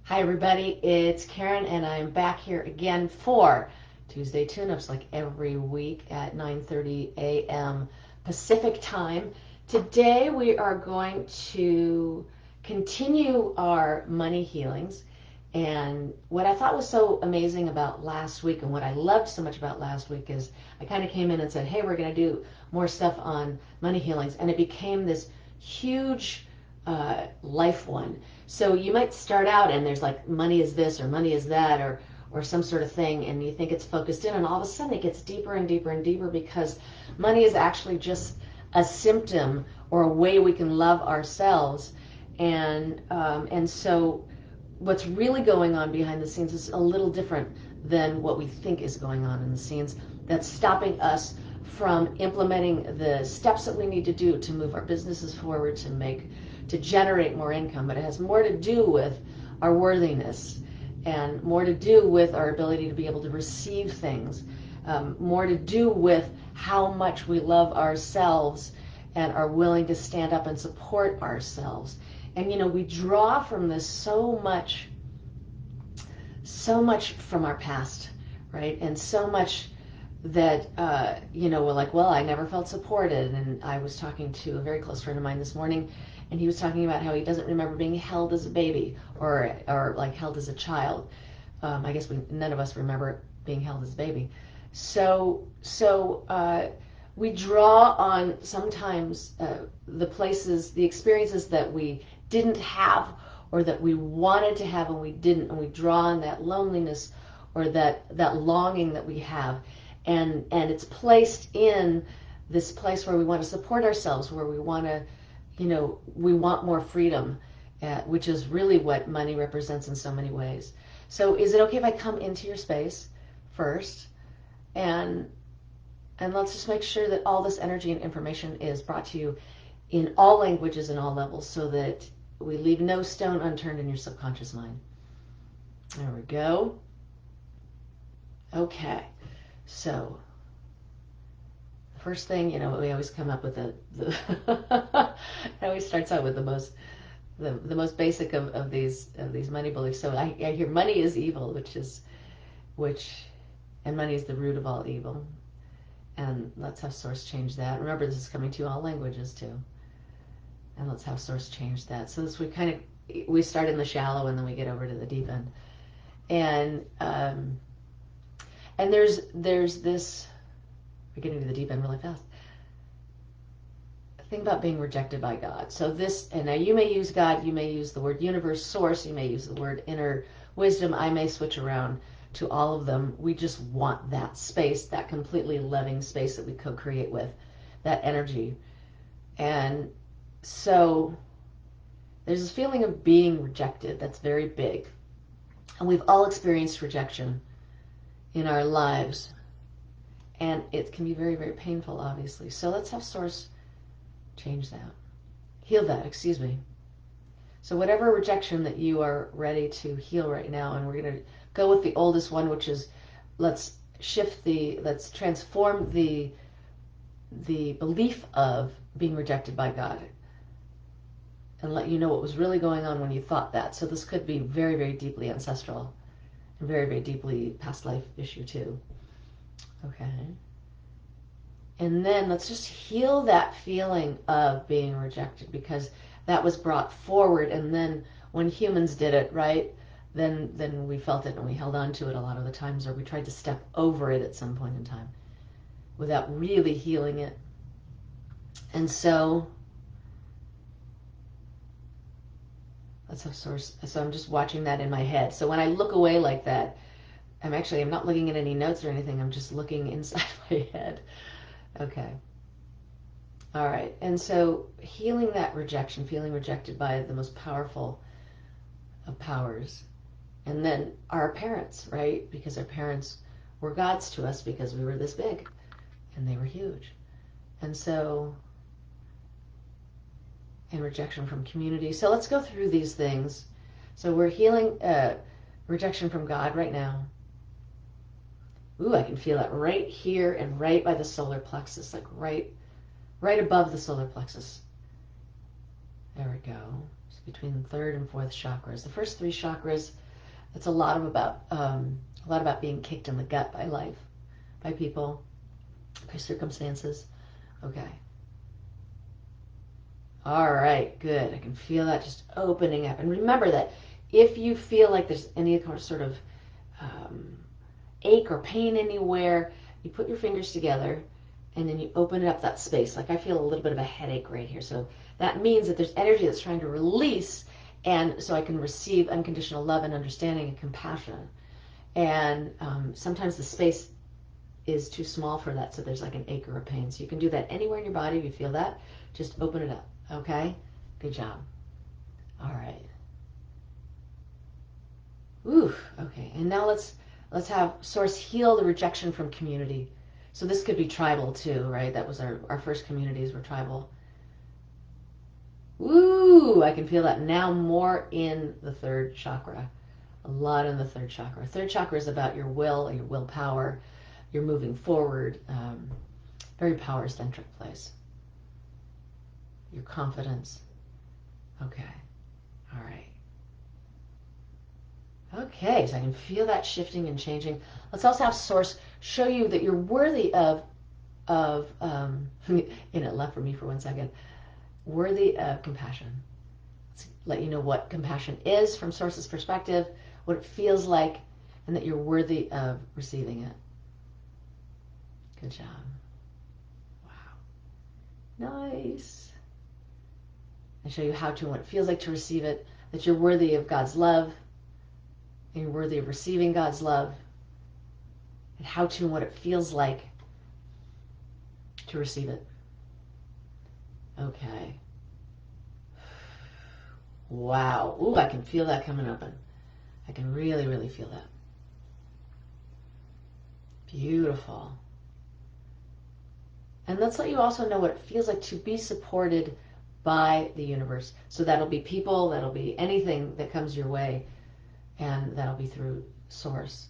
Hi everybody, it's Karen and I'm back here again for Tuesday Tune-Ups like every week at 9:30 a.m. Pacific time. Today we are going to continue our money healings, and what I thought was so amazing about last week and what I loved so much about last week is I kind of came in and said, hey, we're going to do more stuff on money healings, and it became this huge life one. So you might start out and there's like money is this or money is that or some sort of thing, and you think it's focused in, and all of a sudden it gets deeper and deeper and deeper, because money is actually just a symptom or a way we can love ourselves. And so what's really going on behind the scenes is a little different than what we think is going on in the scenes, that's stopping us from implementing the steps that we need to do to move our businesses forward, to generate more income. But it has more to do with our worthiness, and more to do with our ability to be able to receive things, more to do with how much we love ourselves and are willing to stand up and support ourselves. And we draw from this so much from our past, right? And so much that we're like, well, I never felt supported. And I was talking to a very close friend of mine this morning, and he was talking about how he doesn't remember being held as a baby, or like held as a child. I guess none of us remember being held as a baby. So we draw on sometimes the experiences that we didn't have, or that we wanted to have and we didn't, and we draw on that loneliness or that longing that we have, and it's placed in this place where we want to support ourselves, where we want to, we want more freedom, which is really what money represents in so many ways. So is it okay if I come into your space first, and let's just make sure that all this energy and information is brought to you in all languages and all levels, so that we leave no stone unturned in your subconscious mind. There we go. Okay, so the first thing, we always come up with the it always starts out with the most basic of these money beliefs. So I hear money is evil, and money is the root of all evil. And let's have Source change that. Remember, this is coming to all languages too. And let's have Source change that. So this we start in the shallow and then we get over to the deep end. And there's this, we're getting to the deep end really fast, thing about being rejected by God. So this, and now you may use God, you may use the word universe, source, you may use the word inner wisdom, I may switch around to all of them. We just want that space, that completely loving space that we co-create with, that energy. And so there's this feeling of being rejected that's very big. And we've all experienced rejection in our lives. And it can be very, very painful, obviously. So let's have Source change that. Heal that, excuse me. So whatever rejection that you are ready to heal right now, and we're going to go with the oldest one, which is, let's transform the belief of being rejected by God, and let you know what was really going on when you thought that. So this could be very, very deeply ancestral and very, very deeply past life issue too. Okay. And then let's just heal that feeling of being rejected, because that was brought forward, and then when humans did it, right, then we felt it and we held on to it a lot of the times, or we tried to step over it at some point in time without really healing it. And so let's have Source. So I'm just watching that in my head. So when I look away like that, I'm not looking at any notes or anything. I'm just looking inside my head. Okay. All right. And so healing that rejection, feeling rejected by the most powerful of powers. And then our parents, right? Because our parents were gods to us because we were this big and they were huge. And so, and rejection from community. So let's go through these things. So we're healing rejection from God right now. Ooh, I can feel it right here and right by the solar plexus, like right above the solar plexus. There we go. between the third and fourth chakras. The first three chakras, it's a lot about being kicked in the gut by life, by people, by circumstances. Okay. All right, good. I can feel that just opening up. And remember that if you feel like there's any sort of ache or pain anywhere, you put your fingers together and then you open up that space. Like I feel a little bit of a headache right here. So that means that there's energy that's trying to release, and so I can receive unconditional love and understanding and compassion. And sometimes the space is too small for that, so there's like an ache or a pain. So you can do that anywhere in your body. If you feel that, just open it up. Okay? Good job. All right. Ooh, okay. And now let's have Source heal the rejection from community. So this could be tribal too, right? That was our first communities were tribal. Ooh, I can feel that now more in the third chakra. A lot in the third chakra. Third chakra is about your will, your willpower. You're moving forward. Very power-centric place. Your confidence. Okay. All right. Okay, so I can feel that shifting and changing. Let's also have Source show you that you're worthy of and it left for me for 1 second, worthy of compassion. Let's let you know what compassion is from Source's perspective, what it feels like, and that you're worthy of receiving it. Good job. Wow. Nice. And show you how to and what it feels like to receive it, that you're worthy of God's love, and you're worthy of receiving God's love, and how to and what it feels like to receive it. Okay. Wow. Ooh, I can feel that coming open. I can really, really feel that. Beautiful. And let's let you also know what it feels like to be supported by the universe. So that'll be people, that'll be anything that comes your way, and that'll be through Source.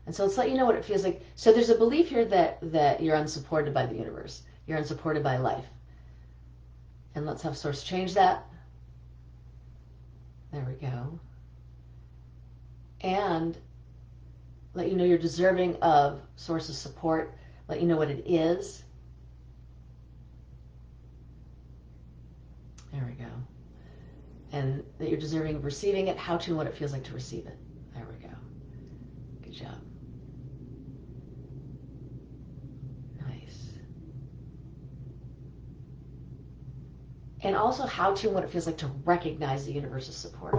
And so let's let you know what it feels like. So there's a belief here that you're unsupported by the universe. You're unsupported by life. And let's have Source change that. There we go. And let you know you're deserving of Source's support. Let you know what it is. There we go. And that you're deserving of receiving it, how to and what it feels like to receive it. There we go. Good job. Nice. And also how to and what it feels like to recognize the universe's support.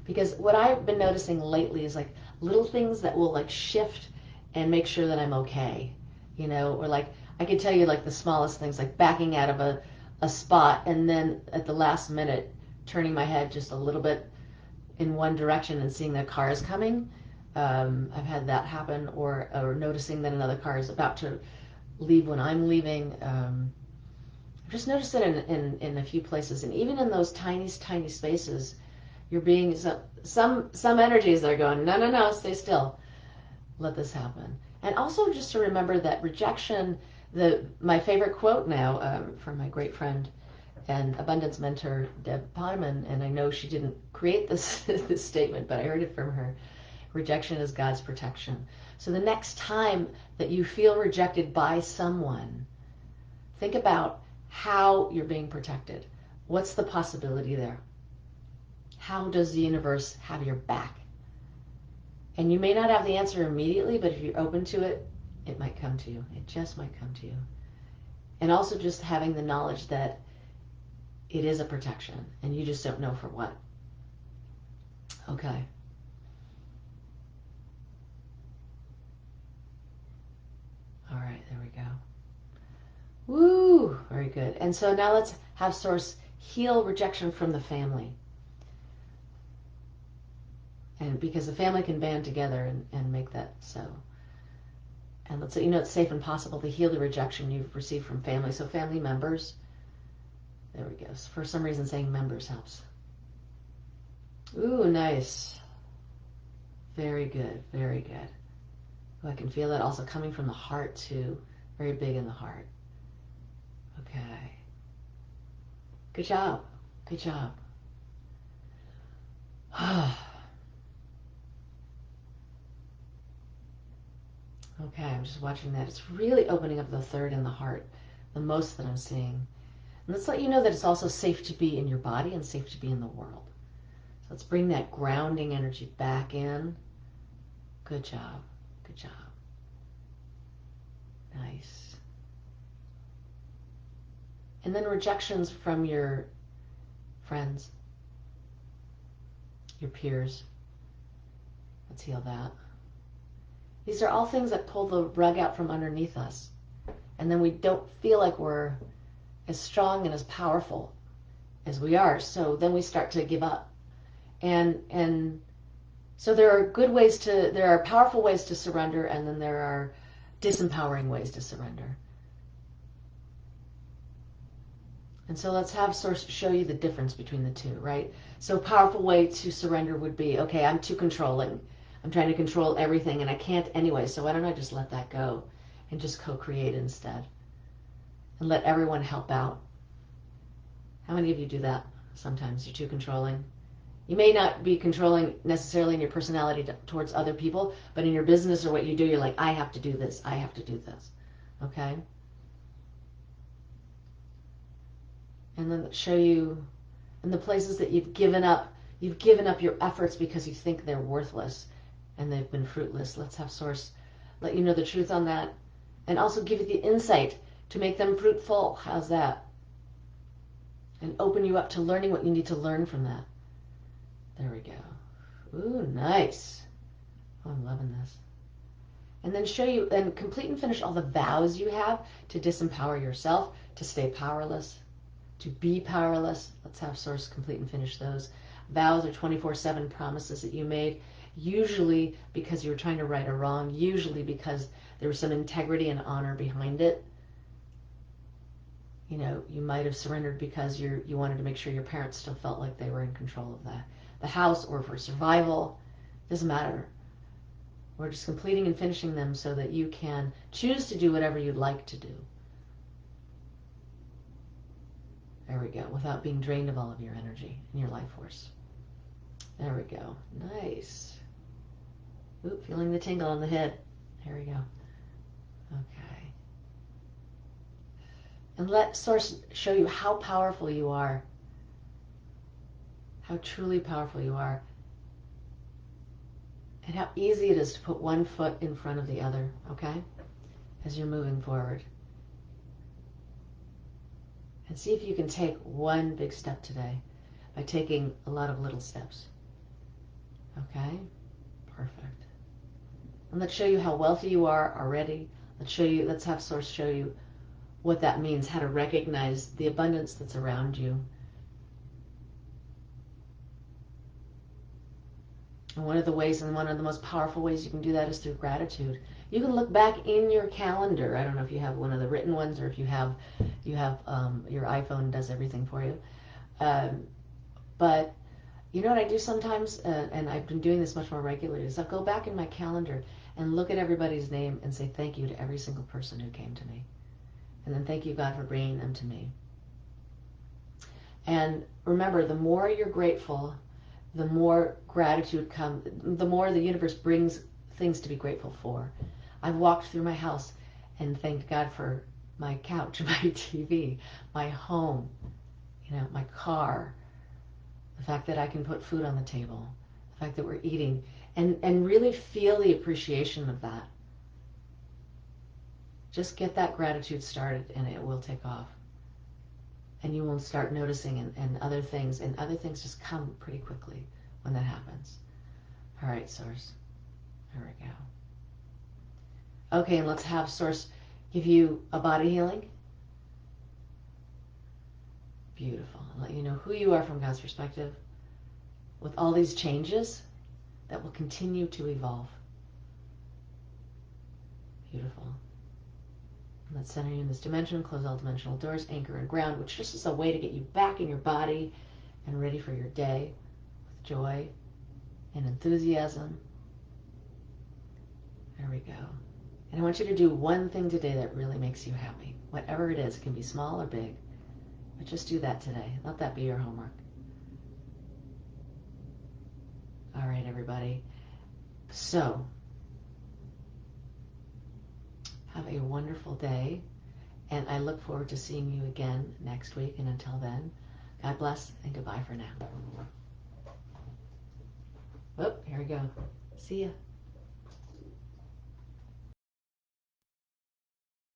Because what I've been noticing lately is like little things that will like shift and make sure that I'm okay. You know, or like I could tell you like the smallest things, like backing out of a spot and then at the last minute turning my head just a little bit in one direction and seeing that car is coming. I've had that happen, or noticing that another car is about to leave when I'm leaving. I've just noticed it in a few places, and even in those tiny spaces, you're being some energies that are going, no, stay still, let this happen. And also just to remember that rejection. My favorite quote now from my great friend and abundance mentor Deb Poneman, and I know she didn't create this this statement, but I heard it from her. Rejection is God's protection. So the next time that you feel rejected by someone, think about how you're being protected. What's the possibility there? How does the universe have your back? And you may not have the answer immediately, but if you're open to it, it might come to you. It just might come to you. And also just having the knowledge that it is a protection and you just don't know for what. Okay. All right, there we go. Woo, very good. And so now let's have Source heal rejection from the family. And because the family can band together and make that so. And let's say, it's safe and possible to heal the rejection you've received from family. So family members, there we go. For some reason saying members helps. Ooh, nice. Very good, very good. Ooh, I can feel that also coming from the heart too. Very big in the heart. Okay. Good job, good job. Okay, I'm just watching that. It's really opening up the third and the heart, the most that I'm seeing. And let's let you know that it's also safe to be in your body and safe to be in the world. So let's bring that grounding energy back in. Good job. Good job. Nice. And then rejections from your friends, your peers. Let's heal that. These are all things that pull the rug out from underneath us. And then we don't feel like we're as strong and as powerful as we are. So then we start to give up. And so there are powerful ways to surrender, and then there are disempowering ways to surrender. And so let's have Source show you the difference between the two, right? So a powerful way to surrender would be, okay, I'm too controlling. I'm trying to control everything, and I can't anyway, so why don't I just let that go and just co-create instead? And let everyone help out. How many of you do that sometimes? You're too controlling. You may not be controlling necessarily in your personality towards other people, but in your business or what you do, you're like, I have to do this, I have to do this. Okay? And then show you in the places that you've given up your efforts because you think they're worthless and they've been fruitless. Let's have Source let you know the truth on that, and also give you the insight to make them fruitful. How's that? And open you up to learning what you need to learn from that. There we go. Ooh, nice. Oh, I'm loving this. And then show you, and complete and finish all the vows you have to disempower yourself, to stay powerless, to be powerless. Let's have Source complete and finish those. Vows are 24/7 promises that you made, usually because you were trying to right a wrong, usually because there was some integrity and honor behind it. You know, you might have surrendered because you wanted to make sure your parents still felt like they were in control of the house, or for survival. Doesn't matter. We're just completing and finishing them so that you can choose to do whatever you'd like to do. There we go, without being drained of all of your energy and your life force. There we go. Nice. Ooh, feeling the tingle on the head. There we go. Okay. And let Source show you how powerful you are. How truly powerful you are. And how easy it is to put one foot in front of the other, okay? As you're moving forward. And see if you can take one big step today by taking a lot of little steps. Okay? Perfect. And let's show you how wealthy you are already. Let's have Source show you what that means, how to recognize the abundance that's around you. And one of the ways, and one of the most powerful ways you can do that is through gratitude. You can look back in your calendar. I don't know if you have one of the written ones, or if you have your iPhone does everything for you. But you know what I do sometimes, and I've been doing this much more regularly, is I'll go back in my calendar and look at everybody's name and say thank you to every single person who came to me. And then thank you, God, for bringing them to me. And remember, the more you're grateful, the more gratitude comes, the more the universe brings things to be grateful for. I've walked through my house and thanked God for my couch, my TV, my home, my car, the fact that I can put food on the table, the fact that we're eating, and really feel the appreciation of that. Just get that gratitude started and it will take off. And you will start noticing and other things just come pretty quickly when that happens. All right, Source. There we go. Okay, and let's have Source give you a body healing. Beautiful. I'll let you know who you are from God's perspective with all these changes that will continue to evolve. Beautiful. Let's center you in this dimension, close all dimensional doors, anchor and ground, which just is a way to get you back in your body and ready for your day with joy and enthusiasm. There we go. And I want you to do one thing today that really makes you happy. Whatever it is, it can be small or big, but just do that today. Let that be your homework. everybody. So, have a wonderful day, and I look forward to seeing you again next week. And until then, God bless and goodbye for now. Oh, here we go. See ya.